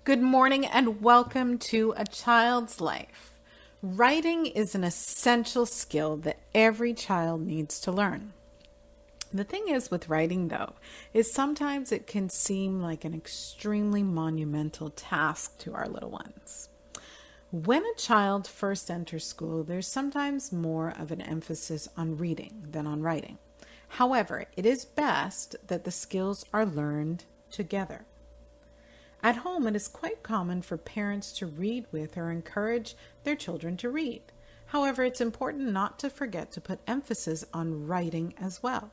Good morning and welcome to A Child's Life. Writing is an essential skill that every child needs to learn. The thing is with writing, though, is sometimes it can seem like an extremely monumental task to our little ones. When a child first enters school, there's sometimes more of an emphasis on reading than on writing. However, it is best that the skills are learned together. At home, it is quite common for parents to read with or encourage their children to read. However, it's important not to forget to put emphasis on writing as well.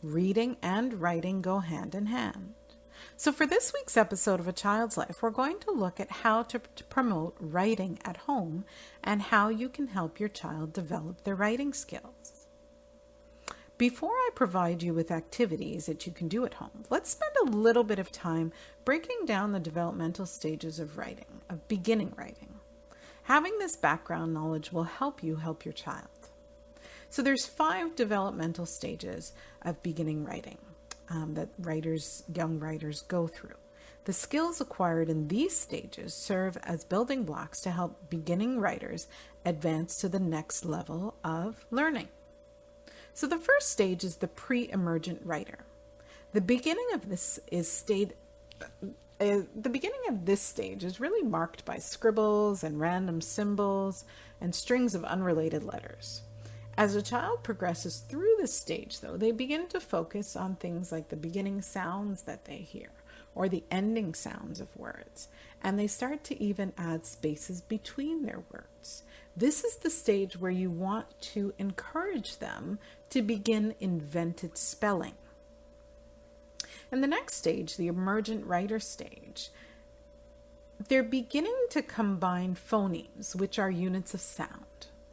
Reading and writing go hand in hand. So for this week's episode of A Child's Life, we're going to look at how to promote writing at home and how you can help your child develop their writing skills. Before I provide you with activities that you can do at home, let's spend a little bit of time breaking down the developmental stages of writing, of beginning writing. Having this background knowledge will help you help your child. So there's 5 developmental stages of beginning writing that young writers go through. The skills acquired in these stages serve as building blocks to help beginning writers advance to the next level of learning. So the first stage is the pre-emergent writer. The beginning of this stage is really marked by scribbles and random symbols and strings of unrelated letters. As a child progresses through this stage, though, they begin to focus on things like the beginning sounds that they hear or the ending sounds of words, and they start to even add spaces between their words. This is the stage where you want to encourage them to begin invented spelling. In the next stage, the emergent writer stage, they're beginning to combine phonemes, which are units of sound.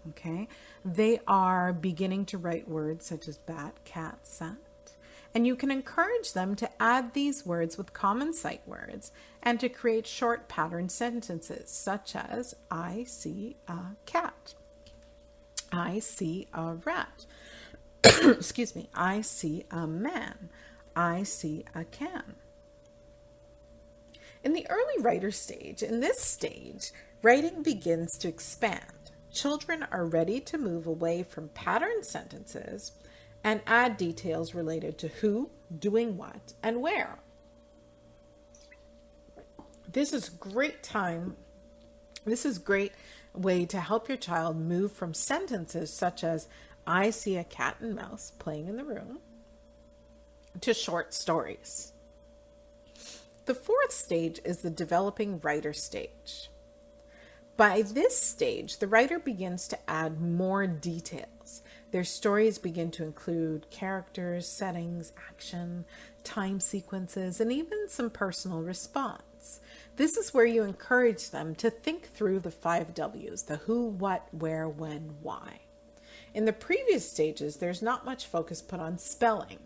Okay, they are beginning to write words such as bat, cat, sat. And you can encourage them to add these words with common sight words and to create short pattern sentences such as, I see a cat. I see a rat. Excuse me. I see a man. I see a can. In the early writer stage, in this stage, writing begins to expand. Children are ready to move away from pattern sentences and add details related to who, doing what, and where. This is a great way to help your child move from sentences such as, I see a cat and mouse playing in the room, to short stories. The fourth stage is the developing writer stage. By this stage, the writer begins to add more details. Their stories begin to include characters, settings, action, time sequences, and even some personal response. This is where you encourage them to think through the 5 W's, the who, what, where, when, why. In the previous stages, there's not much focus put on spelling.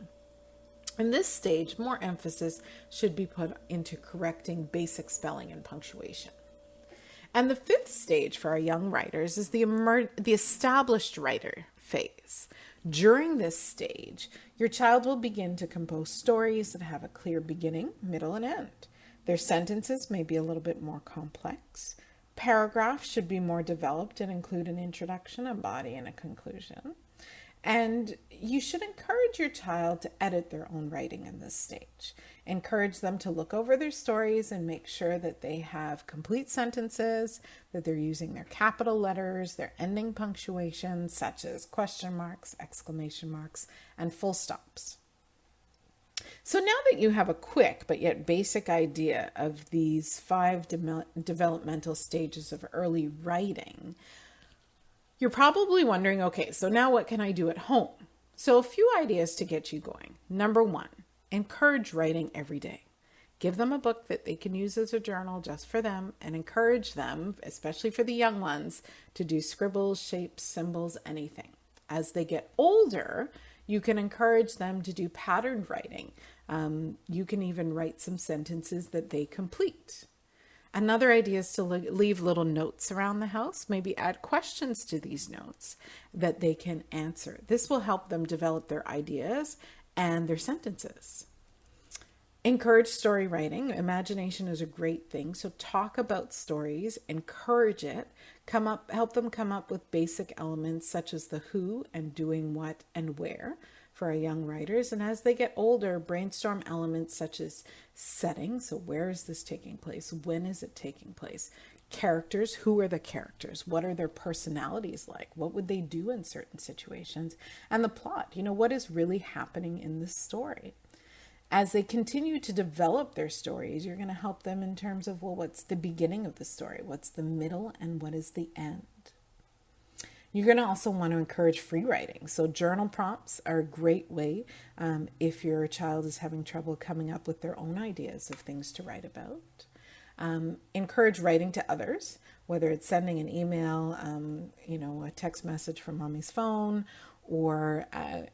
In this stage, more emphasis should be put into correcting basic spelling and punctuation. And the 5th stage for our young writers is the established writer phase. During this stage, your child will begin to compose stories that have a clear beginning, middle, and end. Their sentences may be a little bit more complex. Paragraphs should be more developed and include an introduction, a body, and a conclusion. And you should encourage your child to edit their own writing in this stage. Encourage them to look over their stories and make sure that they have complete sentences, that they're using their capital letters, their ending punctuation, such as question marks, exclamation marks, and full stops. So now that you have a quick but yet basic idea of these 5 developmental stages of early writing, you're probably wondering, okay, so now what can I do at home? So a few ideas to get you going. Number 1, encourage writing every day. Give them a book that they can use as a journal just for them and encourage them, especially for the young ones, to do scribbles, shapes, symbols, anything. As they get older, you can encourage them to do patterned writing. You can even write some sentences that they complete. Another idea is to leave little notes around the house, maybe add questions to these notes that they can answer. This will help them develop their ideas and their sentences. Encourage story writing. Imagination is a great thing. So talk about stories, encourage it, help them come up with basic elements such as the who and doing what and where for our young writers. And as they get older, brainstorm elements such as setting. So where is this taking place? When is it taking place? Characters. Who are the characters? What are their personalities like? What would they do in certain situations? And the plot. What is really happening in this story? As they continue to develop their stories, you're going to help them in terms of, well, what's the beginning of the story? What's the middle? And what is the end? You're going to also want to encourage free writing. So journal prompts are a great way if your child is having trouble coming up with their own ideas of things to write about. Encourage writing to others, whether it's sending an email, a text message from mommy's phone, or a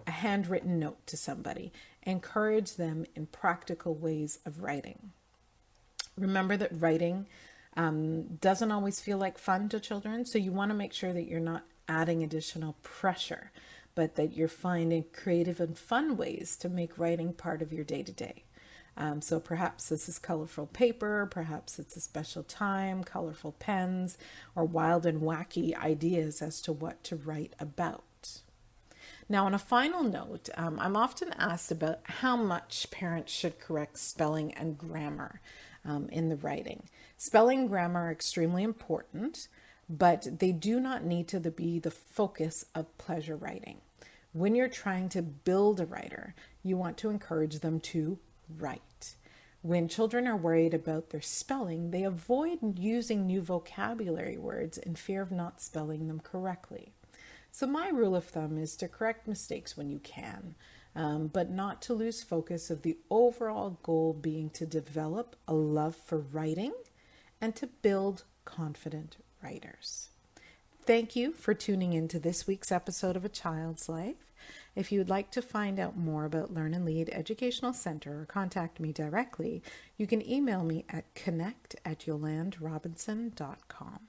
handwritten note to somebody. Encourage them in practical ways of writing. Remember that writing doesn't always feel like fun to children, so you want to make sure that you're not adding additional pressure, but that you're finding creative and fun ways to make writing part of your day-to-day. So perhaps this is colorful paper, perhaps it's a special time, colorful pens, or wild and wacky ideas as to what to write about. Now, on a final note, I'm often asked about how much parents should correct spelling and grammar in the writing. Spelling and grammar are extremely important, but they do not need to be the focus of pleasure writing. When you're trying to build a writer, you want to encourage them to write. When children are worried about their spelling, they avoid using new vocabulary words in fear of not spelling them correctly. So my rule of thumb is to correct mistakes when you can, but not to lose focus of the overall goal being to develop a love for writing and to build confident writers. Thank you for tuning in to this week's episode of A Child's Life. If you would like to find out more about Learn and Lead Educational Center or contact me directly, you can email me at connect@yolanderobinson.com.